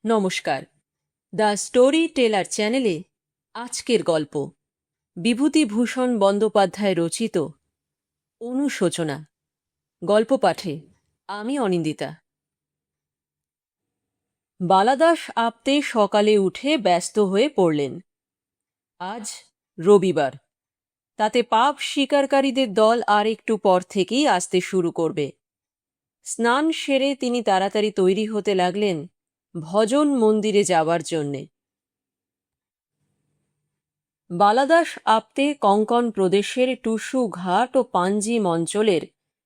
নমস্কার। The story teller চ্যানেলে আজকের গল্প বিভূতিভূষণ বন্দ্যোপাধ্যায় রচিত অনুশোচনা। গল্প পাঠে আমি অনিন্দিতা। বালাদাস আপতে সকালে উঠে ব্যস্ত হয়ে পড়লেন। আজ রবিবার, তাতে পাপ স্বীকারকারীদের দল আর একটু পর থেকেই আসতে শুরু করবে। স্নান সেরে তিনি তাড়াতাড়ি তৈরি হতে লাগলেন ভজন মন্দিরে যাবার জন্যে। বালাদাস আপতে কঙ্কন প্রদেশের টুসু ঘাট ও পাঞ্জিম অঞ্চলের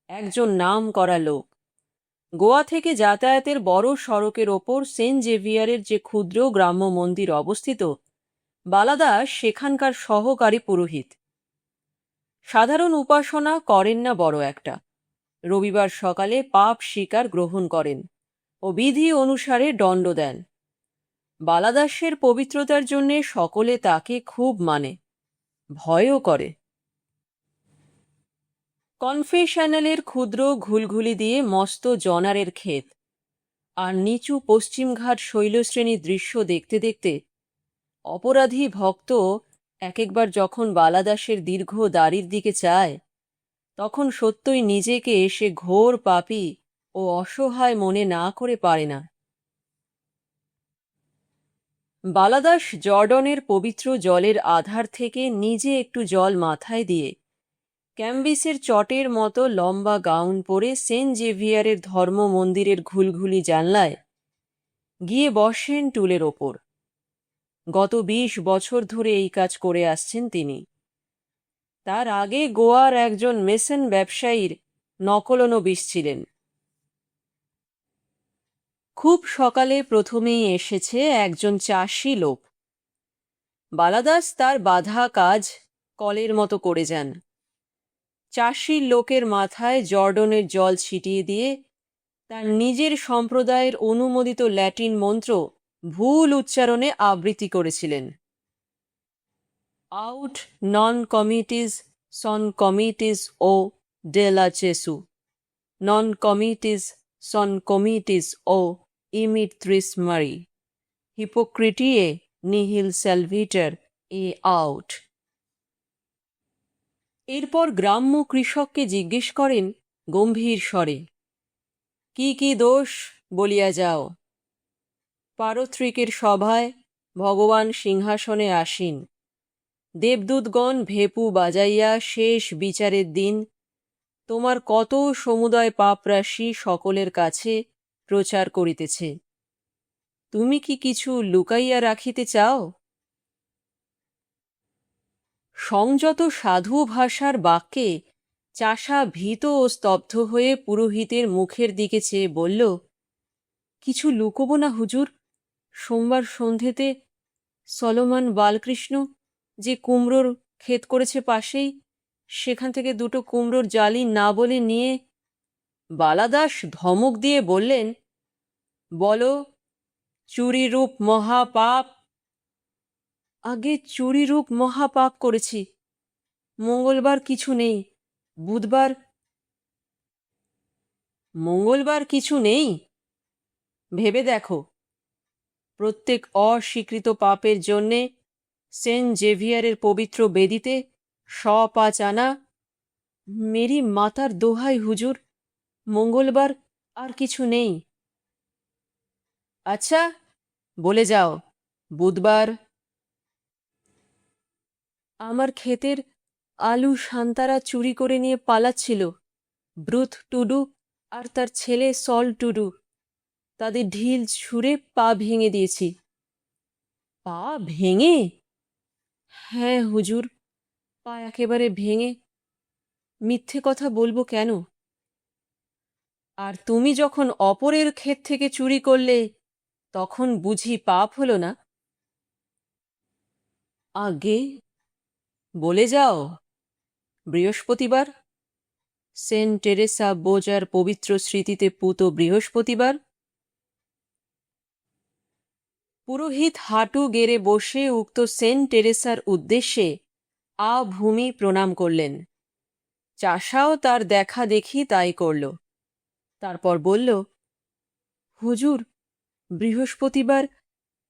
একজন নাম করা লোক। গোয়া থেকে যাতায়াতের বড় সড়কের ওপর সেন্ট জেভিয়ারের যে ক্ষুদ্র গ্রাম্য মন্দির অবস্থিত, বালাদাস সেখানকার সহকারী পুরোহিত। সাধারণ উপাসনা করেন না বড় একটা। রবিবার সকালে পাপ স্বীকার গ্রহণ করেন ও বিধি অনুসারে দণ্ড দেন। বালাদাসের পবিত্রতার জন্যে সকলে তাকে খুব মানে, ভয়ও করে। কনফেশনালের ক্ষুদ্র ঘুলঘুলি দিয়ে মস্ত জনারের ক্ষেত আর নিচু পশ্চিমঘাট শৈলশ্রেণীর দৃশ্য দেখতে দেখতে অপরাধী ভক্ত এক একবার যখন বালাদাসের দীর্ঘ দাড়ির দিকে চায়, তখন সত্যই নিজেকে সে ঘোর পাপী ও অসহায় মনে না করে পারে না। বালাদাস জর্ডনের পবিত্র জলের আধার থেকে নিজে একটু জল মাথায় দিয়ে ক্যাম্বিসের চটের মতো লম্বা গাউন পরে সেন্ট জেভিয়ারের ধর্ম মন্দিরের ঘুলঘুলি জানলায় গিয়ে বসেন টুলের ওপর। গত ২০ বছর ধরে এই কাজ করে আসছেন তিনি। তার আগে গোয়ার একজন মেসেন ব্যবসায়ীর নকলনবিশ ছিলেন। খুব সকালে প্রথমেই এসেছে একজন চাষি লোক। বালাদাস তার বাধা কাজ কলের মতো করে যান। চাষির লোকের মাথায় জর্ডনের জল ছিটিয়ে দিয়ে তার নিজের সম্প্রদায়ের অনুমোদিত ল্যাটিন মন্ত্র ভুল উচ্চারণে আবৃত্তি করেছিলেন। আউট নন কমিটিস সন কমিটিস ও ডেলা চেসু, নন কমিটিস সন কমিটিস ও ইমিট ত্রিস মারি, হিপোক্রিটিয়ে নিহিল স্যালভিটার এ আউট। এরপর গ্রাম্য কৃষককে জিজ্ঞেস করেন গম্ভীর স্বরে, কি কি দোষ বলিয়া যাও। পারত্রিকের সভায় ভগবান সিংহাসনে আসীন, দেবদূতগণ ভেপু বাজাইয়া শেষ বিচারের দিন তোমার কত সমুদয় পাপরাশি সকলের কাছে প্রচার করিতেছে। তুমি কি কিছু লুকাইয়া রাখিতে চাও? সংযত সাধু ভাষার বাক্যে চাষা ভীত ও স্তব্ধ হয়ে পুরোহিতের মুখের দিকে চেয়ে বলল, কিছু লুকোবো না হুজুর। সোমবার সন্ধেতে সলোমন বালকৃষ্ণ যে কুমড়োর ক্ষেত করেছে পাশেই, সেখান থেকে 2টো কুমড়োর জালি না বলে নিয়ে। বালাদাস ধমক দিয়ে বললেন, বলো, চুরিরূপ মহাপাপ। আগে চুরিরূপ মহাপাপ করেছি। মঙ্গলবার কিছু নেই, বুধবার। মঙ্গলবার কিছু নেই? ভেবে দেখো, প্রত্যেক অস্বীকৃত পাপের জন্যে সেন্ট জেভিয়ারের পবিত্র বেদিতে 100 আনা। মেরি মাতার দোহাই হুজুর, মঙ্গলবার আর কিছু নেই। আচ্ছা, বলে যাও, বুধবার। আমার ক্ষেতের আলু শান্তারা চুরি করে নিয়ে পালাচ্ছিল। ব্রুথ টুডু আর তার ছেলে সল টুডু, তাদের ঢিল ছুঁড়ে পা ভেঙে দিয়েছি। পা ভেঙে? হ্যাঁ হুজুর, পা একেবারে ভেঙে। মিথ্যে কথা বলবো কেন? আর তুমি যখন অপরের ক্ষেত থেকে চুরি করলে, তখন বুঝি পাপ হলো না? আগে বলে যাও, বৃহস্পতিবার, সেন্ট টেরেসা বোজার পবিত্র স্মৃতিতে পুত বৃহস্পতিবার। পুরোহিত হাঁটু গেড়ে বসে উক্ত সেন্ট টেরেসার উদ্দেশ্যে আভূমি প্রণাম করলেন। চাষাও তার দেখা দেখি তাই করল। তারপর বলল, হুজুর, বৃহস্পতিবার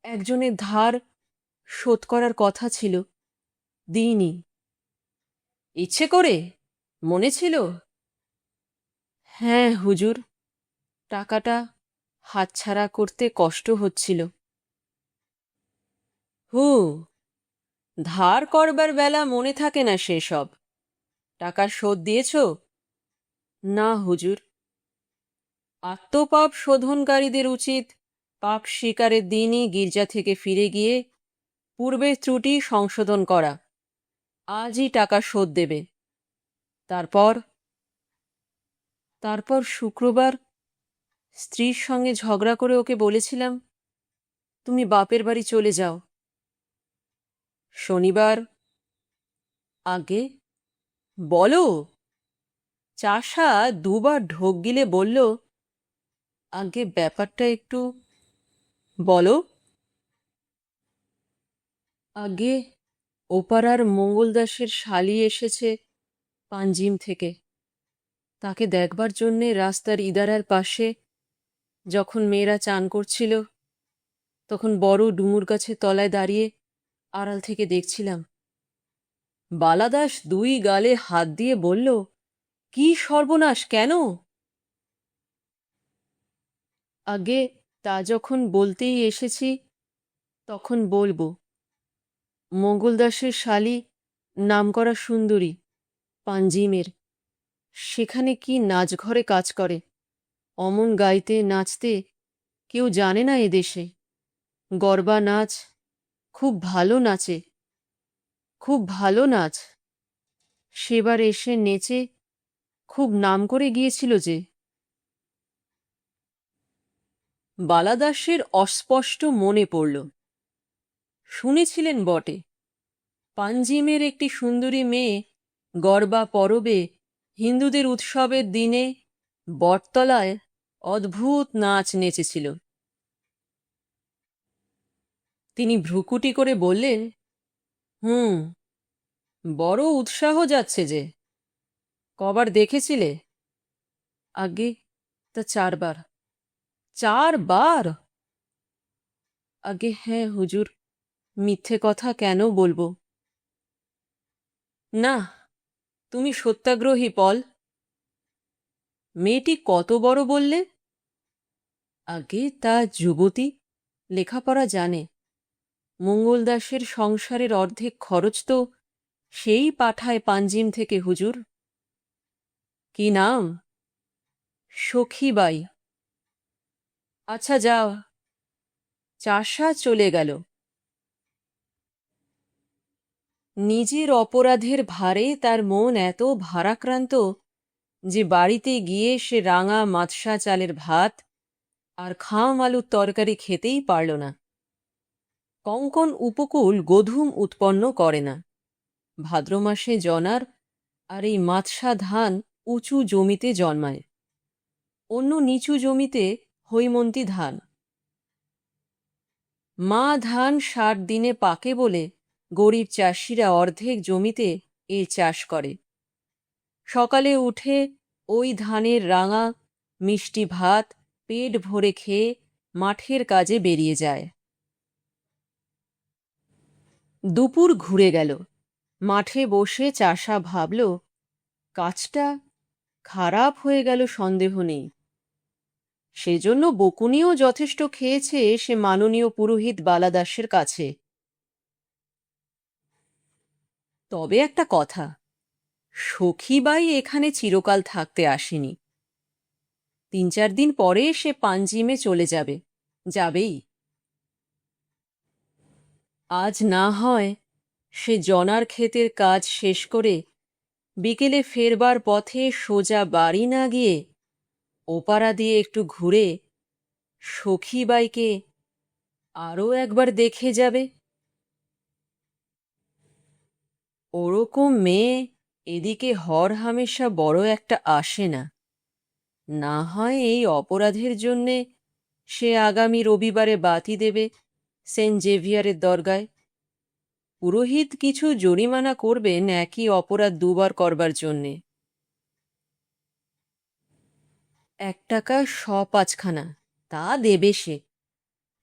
একজনের ধার শোধ করার কথা ছিল, দিইনি। ইচ্ছে করে? মনে ছিল? হ্যাঁ হুজুর, টাকাটা হাতছাড়া করতে কষ্ট হচ্ছিল। হু, ধার করবার বেলা মনে থাকে না সেসব। টাকার শোধ দিয়েছ? না হুজুর। আত্মপাপ শোধনকারীদের উচিত পাপ স্বীকারের দিনই গির্জা থেকে ফিরে গিয়ে পূর্বের ত্রুটি সংশোধন করা। আজই টাকা শোধ দেবে। তারপর তারপর শুক্রবার স্ত্রীর সঙ্গে ঝগড়া করে ওকে বলেছিলাম, তুমি বাপের বাড়ি চলে যাও। শনিবার আগে বলো। চাষা দুবার ঢোক গিলে বলল, আগে ব্যাপারটা একটু বলো। আগে ওপাড়ার মঙ্গলদাসের শালি এসেছে পাঞ্জিম থেকে। তাকে দেখবার জন্যে রাস্তার ইদারার পাশে যখন মেয়েরা চান করছিল, তখন বড় ডুমুর গাছের তলায় দাঁড়িয়ে আড়াল থেকে দেখছিলাম। বালাদাস দুই গালে হাত দিয়ে বলল, কি সর্বনাশ, কেন? আগে তা যখন বলতেই এসেছি তখন বলবো। মঙ্গলদাসের শালি নামকরা সুন্দরী, পাঞ্জিমের। সেখানে কি নাচঘরে কাজ করে। অমন গাইতে নাচতে কেউ জানে না এদেশে। গরবা নাচ, খুব ভালো নাচে, খুব ভালো নাচ। সেবার এসে নেচে খুব নাম করে গিয়েছিল যে। বালাদাসের অস্পষ্ট মনে পড়ল, শুনেছিলেন বটে, পাঞ্জিমের একটি সুন্দরী মেয়ে গরবা পরবে হিন্দুদের উৎসবের দিনে বটতলায় অদ্ভুত নাচ নেচেছিল। তিনি ভ্রুকুটি করে বললেন, হুম, বড় উৎসাহ যাচ্ছে যে। কবার দেখেছিলে? আগে তা 4 বার। 4 বার? আগে হ্যাঁ হুজুর, মিথ্যে কথা কেন বলবো। না, তুমি সত্যাগ্রহী পল। মেয়েটি কত বড় বললে? আগে তা যুবতী, লেখাপড়া জানে। মঙ্গলদাসের সংসারের অর্ধেক খরচ তো সেই পাঠায় পাঞ্জিম থেকে হুজুর। কি নাম? সখীবাই। আচ্ছা যাও। চাষা চলে গেল। নিজের অপরাধের ভারে তার মন এত ভারাক্রান্ত যে বাড়িতে গিয়ে সে রাঙা মাতসা চালের ভাত আর খাম আলুর তরকারি খেতেই পারল না। কঙ্কন উপকূল গোধূম উৎপন্ন করে না। ভাদ্র মাসে জনার আর এই মাতসা ধান উঁচু জমিতে জন্মায়, অন্য নিচু জমিতে হৈমন্তী ধান। মা ধান 60 দিনে পাকে বলে গরিব চাষিরা অর্ধেক জমিতে এ চাষ করে। সকালে উঠে ওই ধানের রাঙা মিষ্টি ভাত পেট ভরে খেয়ে মাঠের কাজে বেরিয়ে যায়। দুপুর ঘুরে গেল। মাঠে বসে চাষা ভাবল, কাজটা খারাপ হয়ে গেল সন্দেহ নেই। সেজন্য বকুনিও যথেষ্ট খেয়েছে সে মাননীয় পুরোহিত বালাদাসের কাছে। তবে একটা কথা, সখীবাই এখানে চিরকাল থাকতে আসেনি। 3-4 দিন পরে সে পাঞ্জিমে চলে যাবে, যাবেই। আজ না হয় সে জনার ক্ষেতের কাজ শেষ করে বিকেলে ফেরবার পথে সোজা বাড়ি না গিয়ে ওপাড়া দিয়ে একটু ঘুরে সখীবাইকে আরও একবার দেখে যাবে। ওরকম মেয়ে এদিকে হরহামেশা বড় একটা আসে না। না হয় এই অপরাধের জন্যে সে আগামী রবিবারে বাতি দেবে সেন্ট জেভিয়ারের দরগায়। পুরোহিত কিছু জরিমানা করবেন একই অপরাধ 2 বার করবার জন্যে। 1 টাকা 5.5 তা দেবে সে।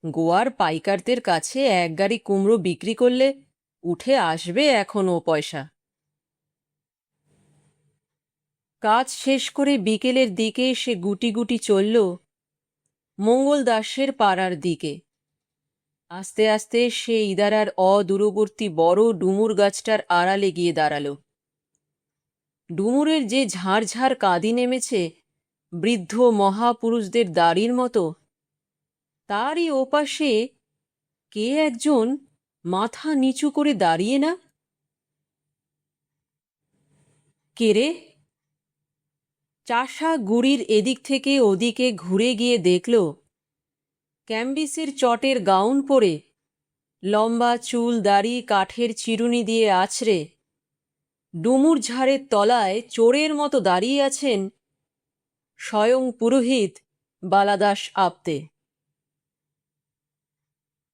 গোয়ার পাইকারদের কাছে এক গাড়ি কুমড়ো বিক্রি করলে উঠে আসবে এখন ও পয়সা। কাজ শেষ করে বিকেলের দিকে সে গুটি গুটি চলল মঙ্গল দাসের পাড়ার দিকে। আস্তে আস্তে সে ইদারার অদূরবর্তী বড় ডুমুর গাছটার আড়ালে গিয়ে দাঁড়াল। ডুমুরের যে ঝাড় ঝাড় কাঁদি নেমেছে বৃদ্ধ মহাপুরুষদের দাড়ির মতো, তারই ওপাশে কে একজন মাথা নিচু করে দাঁড়িয়ে না? কে রে? চাষা গুড়ির এদিক থেকে ওদিকে ঘুরে গিয়ে দেখল ক্যাম্বিসের চটের গাউন পরে, লম্বা চুল দাড়ি কাঠের চিরুনি দিয়ে আছড়ে, ডুমুর ঝাড়ের তলায় চোরের মতো দাঁড়িয়ে আছেন স্বয়ং পুরোহিত বালাদাস আপতে।